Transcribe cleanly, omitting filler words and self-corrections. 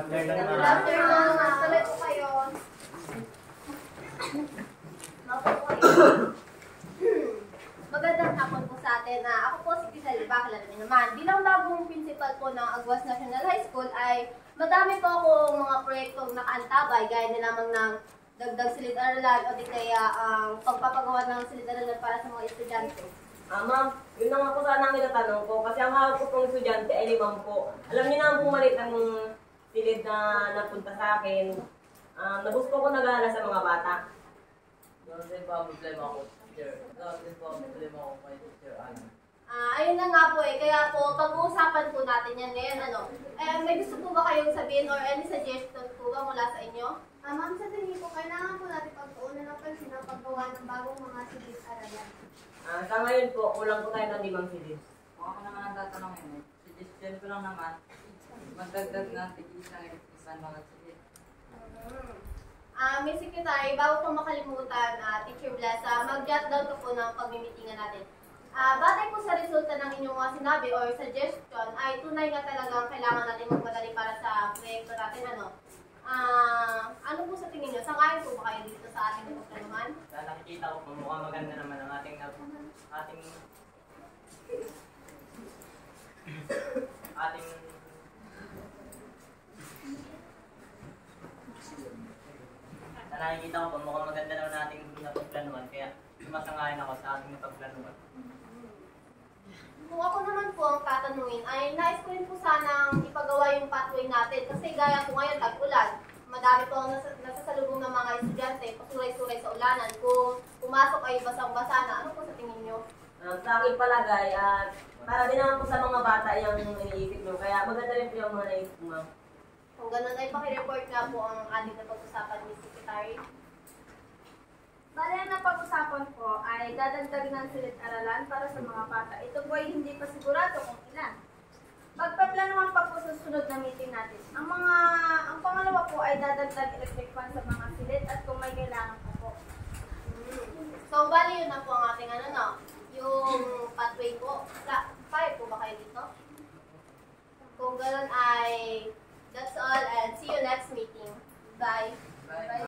afternoon, Good ma'am. afternoon. Tuloy po kayo. Mapo po kayo. Magandang hapon po sa atin. Ako po si Kisali Bakla naman. Bilang bagong principal po ng Agwas National High School ay madami po akong mga proyektong nakaantabay gaya na lamang ng dagdag silid-aralan o di kaya ang pagpapagawa ng silid-aralan para sa mga estudyante. Ma'am, yun na nga po sana ang itatanong ko kasi ang hawak ko pong estudyante ay 5 po. Alam niyo na ang pumalit ang silid na napunta sa akin. Nagusto ko nag-aaral sa mga bata. Doon din pa ang problema ko, teacher. Doon din pa ang problema ko kay teacher Ana. Ayun na nga po eh. Kaya po, pag-uusapan po natin yan ngayon. May gusto po ba kayong sabihin or any suggestion po ba mula sa inyo? Ma'am, sa tingin ko, kailangan po natin pagtuunan ng pansin ang paggawa ng bagong mga silid-aralan. Sa ngayon po, kulang po tayo ng 5 silid. Kung ako naman ang tatanungin, suggestion ko lang naman, magdagdag ng tig-isang isang mga silid. May secretary, bago po makalimutan, Teacher Blessa, mag-jot down to po ng pagmimitingan natin. Batay po sa resulta ng inyong mga sinabi or suggestion, ay tunay nga talagang kailangan natin magmadali para sa proyekto natin. Ano po sa tingin nyo? Sangayon po ba kayo dito sa ating pagplanuhan? Nakikita ko po, mukhang maganda naman ang ating nakikita ko po, mukhang maganda naman ang ating napagplanuhan, kaya sumasangayon ako sa ating napagplanuhan. Kung ako naman po ang tatanungin, ay nais ko rin po sanang ipagawa yung pathway natin. Kasi gaya po ngayon, tag-ulan. Madami po ang nasasalubong ng mga estudyante, pasuray-suray sa ulanan. Kung pumasok ay basang-basa na, ano po sa tingin nyo? Sa aking palagay, para din naman po sa mga bata yung iniisip nyo. Kaya maganda rin po yung mga naisip mo, ma'am. Kung ganun ay pakireport nga po ang ating napag-usapan ni Secretary. Bale, ang napag-usapan ko ay dadagdag ng silid-aralan para sa mga bata. Ito po ay hindi pa sigurado kung ilan. Pagpaplanuhan pa po sa sunod na meeting natin. Ang pangalawa po ay dadagdag electric fan sa mga silid at kung may kailangan pa po. So, bali yun na po ang ating yung pathway po